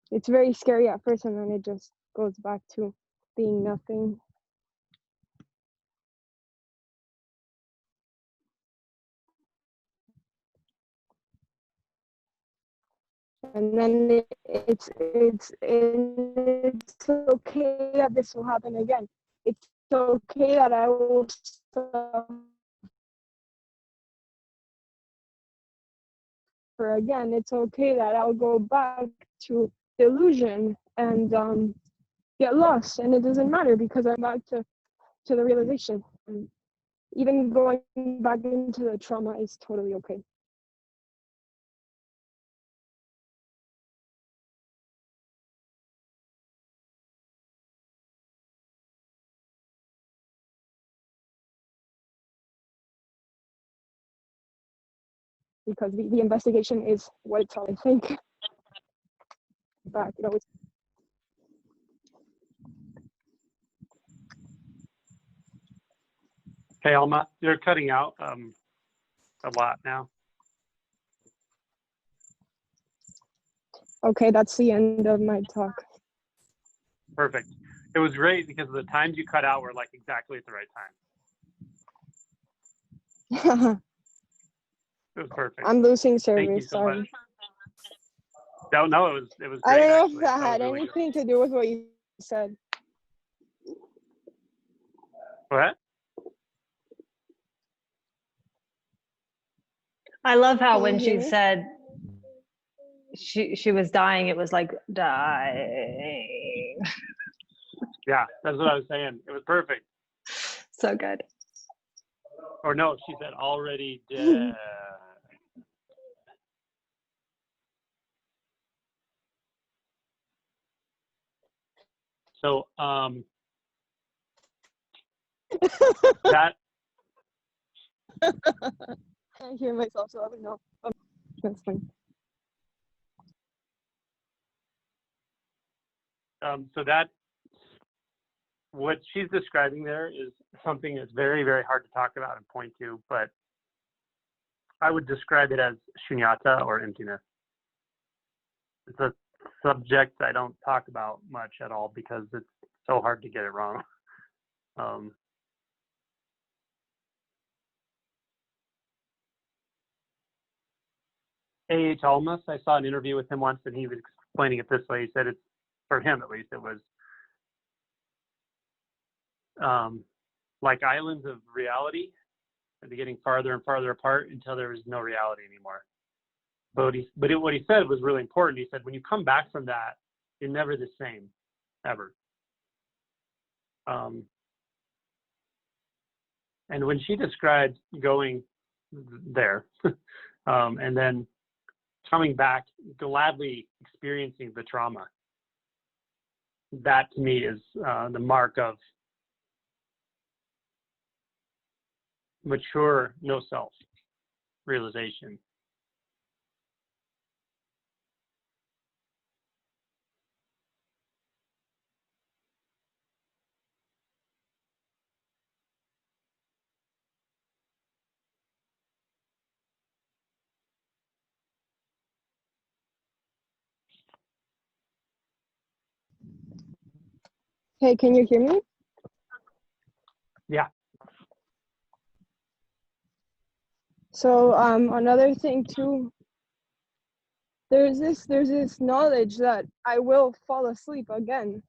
It's very scary at first, and then it just goes back to being nothing. And then it's okay that this will happen again. It's okay that I will suffer again. It's okay that I'll go back to delusion and get lost, and it doesn't matter because I'm back to the realization. Even going back into the trauma is totally okay. Because the investigation is what it's all, I think. Back, it always. Hey, Alma, you're cutting out a lot now. Okay, that's the end of my talk. Perfect. It was great because the times you cut out were like exactly at the right time. It was perfect. I'm losing service. Thank you so sorry. much. No, it was great. I don't know actually. if that had really anything to do with what you said. What? I love how Can when you hear she me? said she was dying, it was like dying. Yeah, that's what I was saying. It was perfect. So good. Or no, she said already dead. So that I hear myself, so I don't know. That's fine. so that what she's describing there is something that's very, very hard to talk about and point to, but I would describe it as shunyata or emptiness. It's a subject I don't talk about much at all because it's so hard to get it wrong. A.H. Almas, I saw an interview with him once and he was explaining it this way. He said it's, for him at least, it was like islands of reality, and they're getting farther and farther apart until there was no reality anymore. But what he said was really important. He said, when you come back from that, you're never the same, ever. And when she described going there and then coming back, gladly experiencing the trauma, that to me is the mark of mature no self realization. Hey, can you hear me? Yeah. So another thing too, there's this knowledge that I will fall asleep again.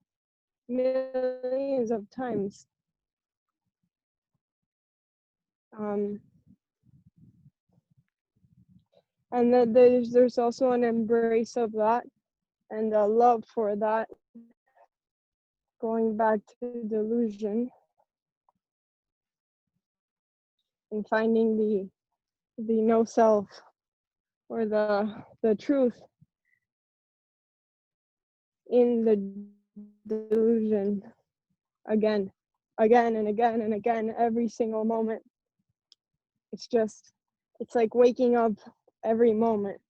millions of times. And then there's also an embrace of that and a love for that, going back to delusion and finding the no self or the truth in the delusion again and again and again, every single moment. It's like waking up every moment.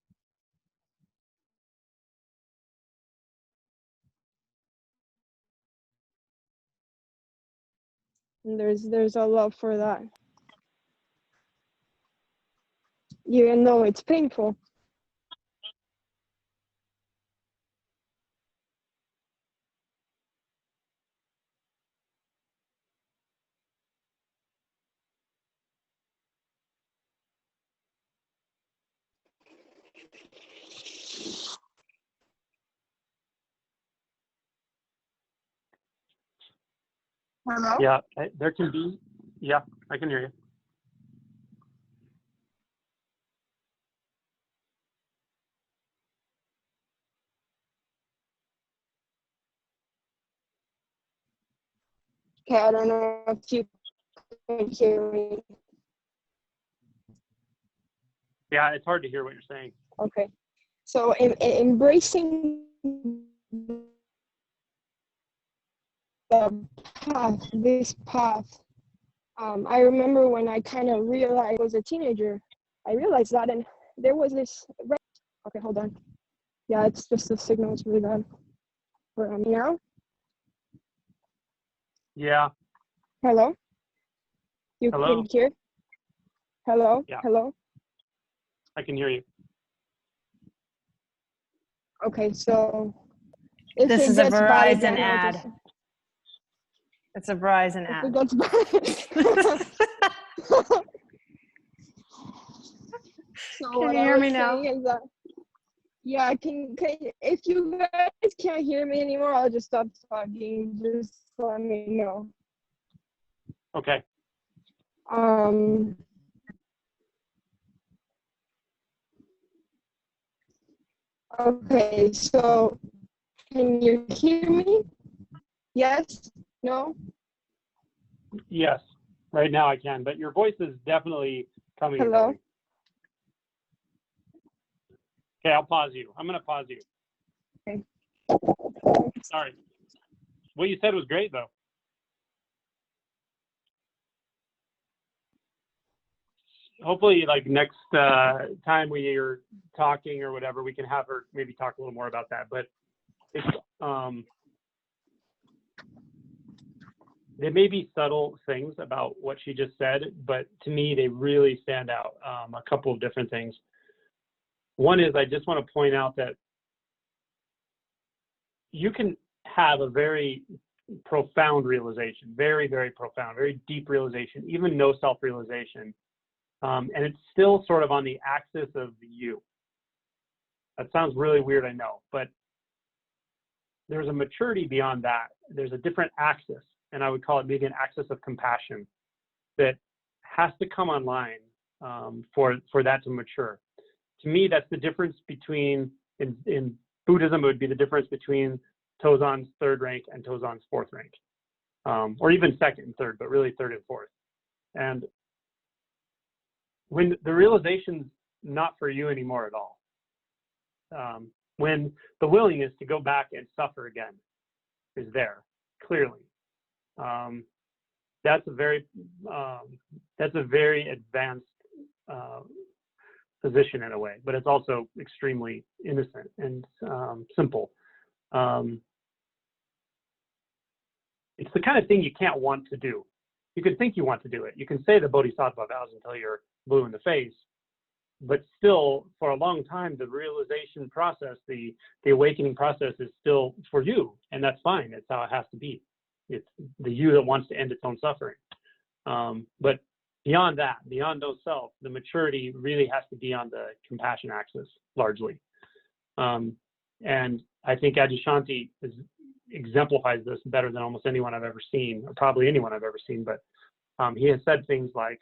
And there's a love for that, even though it's painful. Hello? Yeah, there can be. Yeah, I can hear you. Okay, I don't know if you can hear me. Yeah, it's hard to hear what you're saying. Okay, so embracing the path, this path. I remember when I kind of realized I was a teenager, I realized that, and there was this. Okay, hold on. Yeah, it's just the signal is really bad. Where am I now? Yeah. Hello? You Hello? can hear? Hello? Yeah. Hello? I can hear you. Okay, so if This it is a gets bad Verizon again, I'll ad. just, It's a Verizon if it ad. gets bad. So Can what you I hear was me now? saying is that, yeah, can if you guys can't hear me anymore, I'll just stop talking. Just let me know. Okay. Okay, so can you hear me? Yes? No? Yes. Right now I can, but your voice is definitely coming and Hello? going. Okay, I'll pause you. I'm going to pause you. Okay. Sorry. What you said was great, though. Hopefully, like next time we are talking or whatever, we can have her maybe talk a little more about that. But it's there may be subtle things about what she just said, but to me, they really stand out. A couple of different things. One is I just want to point out that you can have a very profound realization, very, very profound, very deep realization, even no self-realization. And it's still sort of on the axis of the you. That sounds really weird, I know, but there's a maturity beyond that. There's a different axis, and I would call it maybe an axis of compassion that has to come online for that to mature. To me, that's the difference between, in Buddhism, it would be the difference between Tozan's third rank and Tozan's fourth rank, or even second and third, but really third and fourth. And when the realization's not for you anymore at all, when the willingness to go back and suffer again is there, clearly, that's a very advanced position in a way, but it's also extremely innocent and simple. It's the kind of thing you can't want to do. You can think you want to do it. You can say the Bodhisattva vows until you're blue in the face, but still, for a long time, the realization process, the awakening process is still for you, and that's fine. It's how it has to be. It's the you that wants to end its own suffering. But beyond that, beyond no self, the maturity really has to be on the compassion axis, largely. And I think Adyashanti is exemplifies this better than almost anyone I've ever seen, or probably anyone I've ever seen. But he has said things like,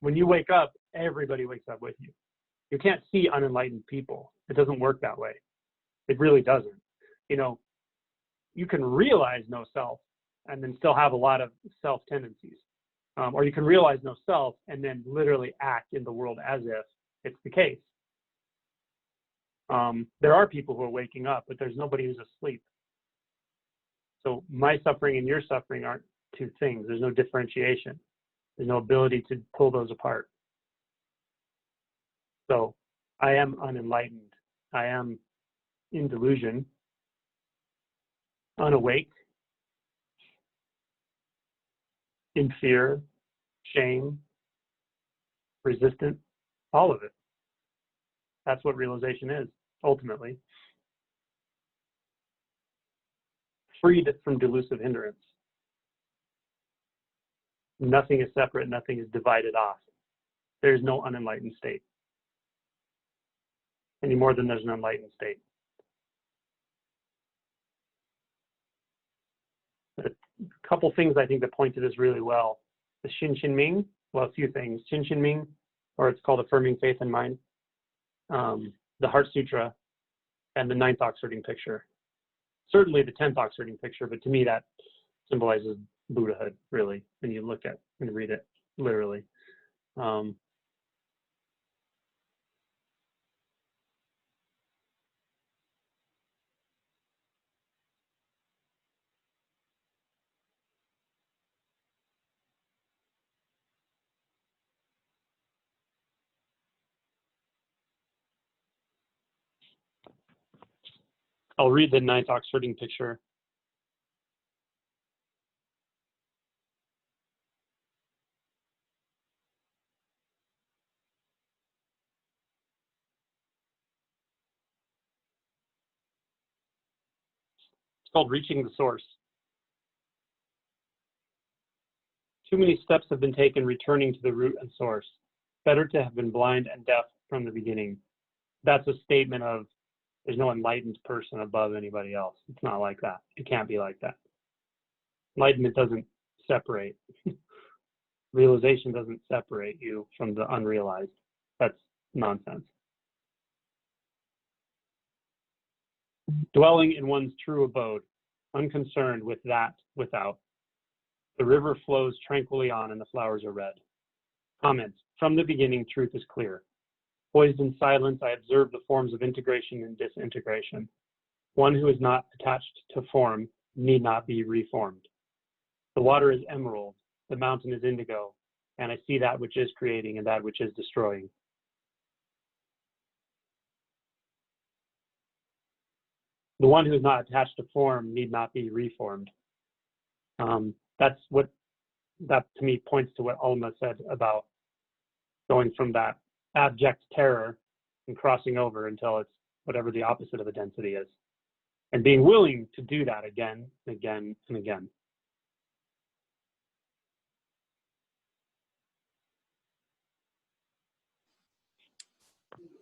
when you wake up, everybody wakes up with you. You can't see unenlightened people. It doesn't work that way. It really doesn't. You know, you can realize no self and then still have a lot of self tendencies. Or you can realize no self and then literally act in the world as if it's the case. There are people who are waking up, but there's nobody who's asleep. So my suffering and your suffering aren't two things. There's no differentiation. There's no ability to pull those apart. So I am unenlightened. I am in delusion, unawake, in fear, shame, resistant, all of it. That's what realization is, ultimately. Freed from delusive hindrance. Nothing is separate, nothing is divided off. There's no unenlightened state. Any more than there's an enlightened state. A couple things I think that point to this really well. The Shin Shin Ming, well, a few things. Shin Shin Ming, or it's called Affirming Faith and Mind, the Heart Sutra, and the 9th Oxfording Picture. Certainly the 10th Oxfording Picture, but to me that symbolizes Buddhahood, really, when you look at and read it literally. I'll read the 9th Oxfording Picture. It's called Reaching the Source. Too many steps have been taken returning to the root and source. Better to have been blind and deaf from the beginning. That's a statement of there's no enlightened person above anybody else. It's not like that. It can't be like that. Enlightenment doesn't separate. Realization doesn't separate you from the unrealized. That's nonsense. Dwelling in one's true abode, unconcerned with that without. The river flows tranquilly on and the flowers are red. Comment, from the beginning, truth is clear. Poised in silence, I observe the forms of integration and disintegration. One who is not attached to form need not be reformed. The water is emerald, the mountain is indigo, and I see that which is creating and that which is destroying. The one who is not attached to form need not be reformed. That to me points to what Alma said about going from that abject terror and crossing over until it's whatever the opposite of a density is, and being willing to do that again and again and again.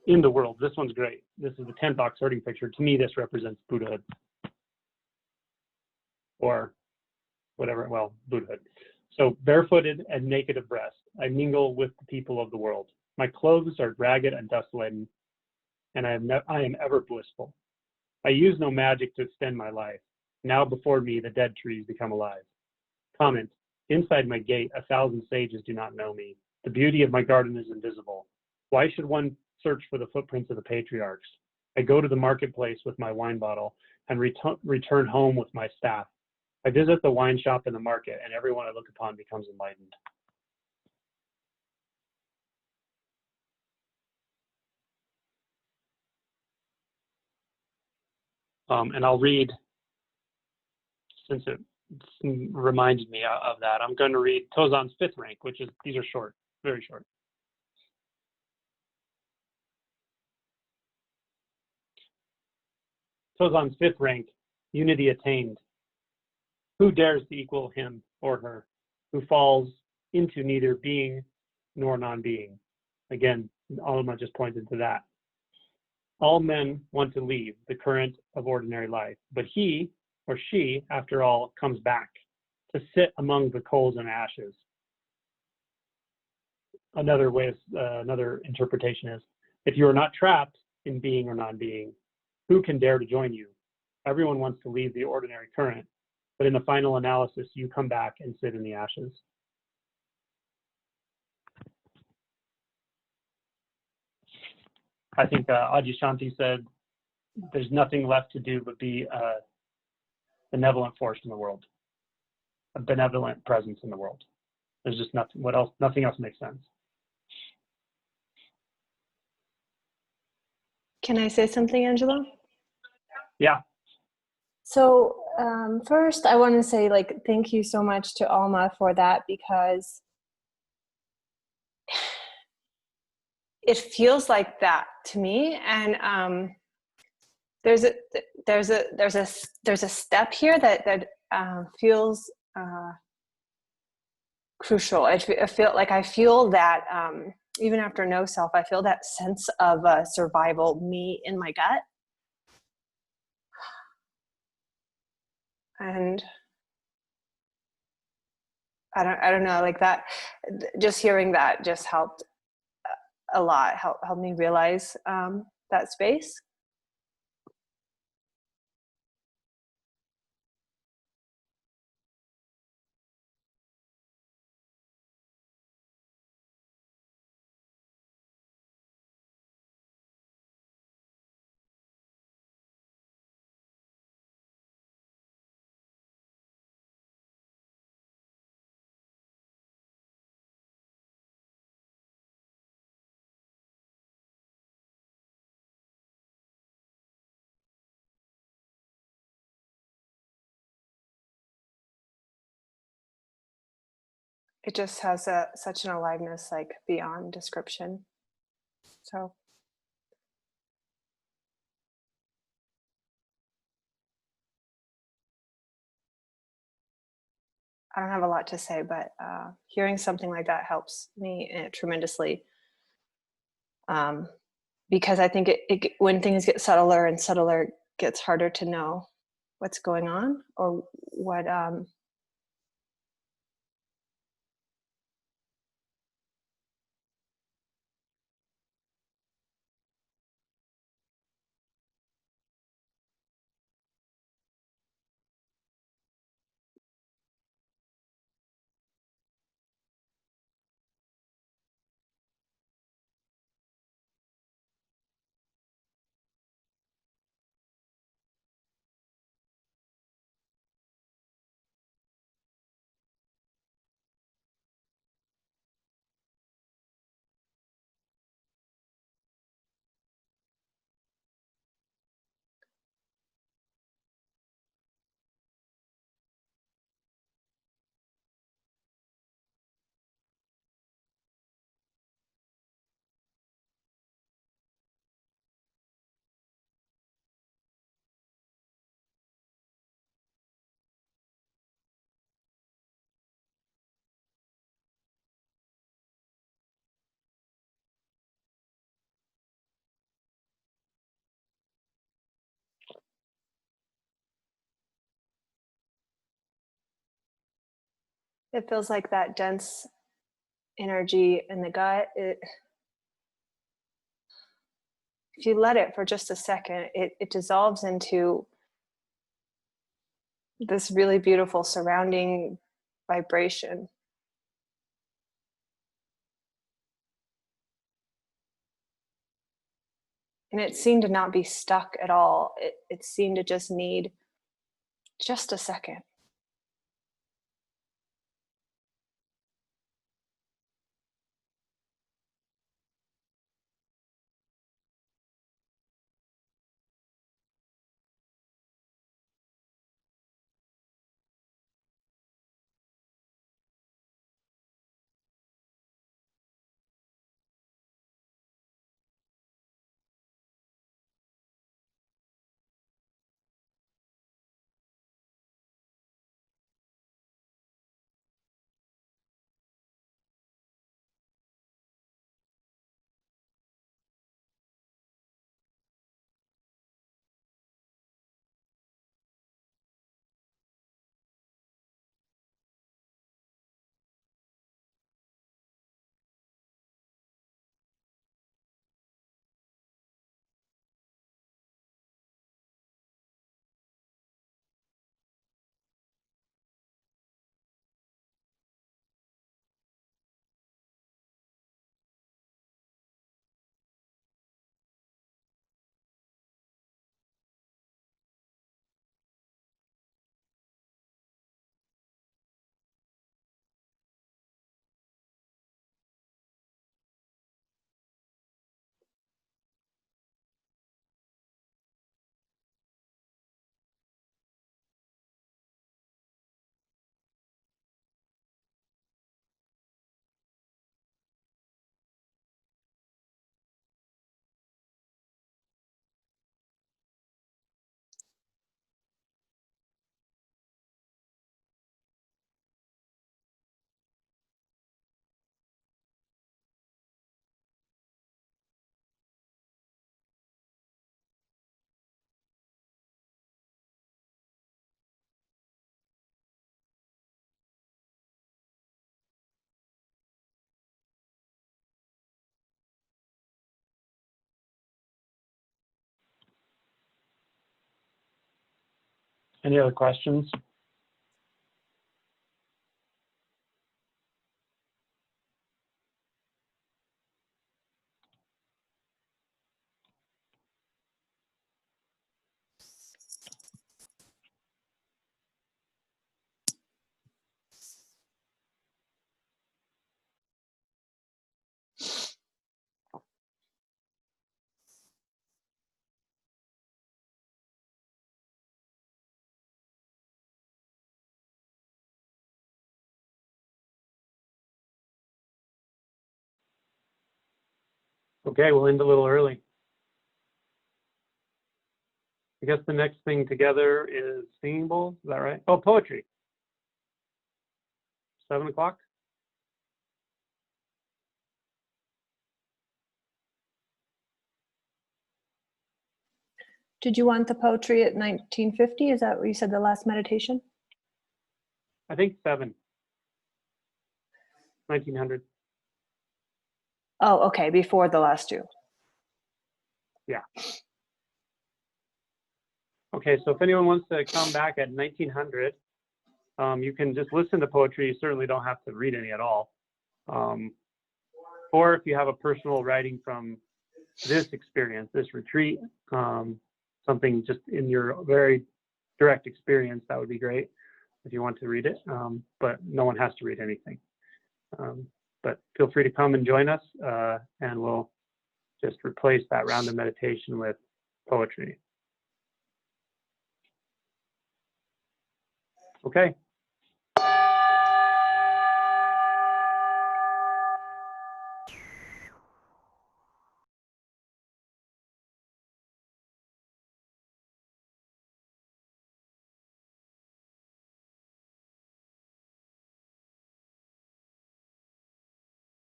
In the world, this one's great. This is the 10th Oxfording Picture. To me, this represents Buddhahood, or whatever, well, Buddhahood. So barefooted and naked of breast, I mingle with the people of the world. My clothes are ragged and dust-laden, and I am ever blissful. I use no magic to extend my life. Now before me, the dead trees become alive. Comment, inside my gate, 1,000 sages do not know me. The beauty of my garden is invisible. Why should one search for the footprints of the patriarchs? I go to the marketplace with my wine bottle and return home with my staff. I visit the wine shop and the market, and everyone I look upon becomes enlightened. And I'll read, since it reminded me of that, I'm going to read Tozan's 5th rank, which is, these are short, very short. Tozan's 5th rank, unity attained. Who dares to equal him or her, who falls into neither being nor non-being? Again, Alma just pointed to that. All men want to leave the current of ordinary life, but he or she, after all, comes back to sit among the coals and ashes. Another way, another interpretation is, if you are not trapped in being or non-being, who can dare to join you? Everyone wants to leave the ordinary current, but in the final analysis, you come back and sit in the ashes. I think Adyashanti said, there's nothing left to do but be a benevolent force in the world, a benevolent presence in the world. There's just nothing, what else, nothing else makes sense. Can I say something, Angela? Yeah. So first, I want to say, like, thank you so much to Alma for that, because it feels like that to me. And there's a step here that feels crucial. I feel that even after no self, I feel that sense of survival, me in my gut. And I don't know, like that, just hearing that just helped a lot, helped me realize that space. It just has such an aliveness, like beyond description. So I don't have a lot to say, but hearing something like that helps me tremendously. Because I think when things get subtler and subtler, it gets harder to know what's going on or what. It feels like that dense energy in the gut. If you let it for just a second, it dissolves into this really beautiful surrounding vibration. And it seemed to not be stuck at all. It seemed to just need just a second. Any other questions? Okay, we'll end a little early. I guess the next thing together is singing bowl. Is that right? Oh, poetry. 7 o'clock. Did you want the poetry at 1950? Is that what you said, the last meditation? I think 7. 1900. Oh, okay, before the last two. Yeah. Okay, so if anyone wants to come back at 1900, you can just listen to poetry. You certainly don't have to read any at all. Or if you have a personal writing from this experience, this retreat, something just in your very direct experience, that would be great if you want to read it. But no one has to read anything. But feel free to come and join us, and we'll just replace that round of meditation with poetry. Okay.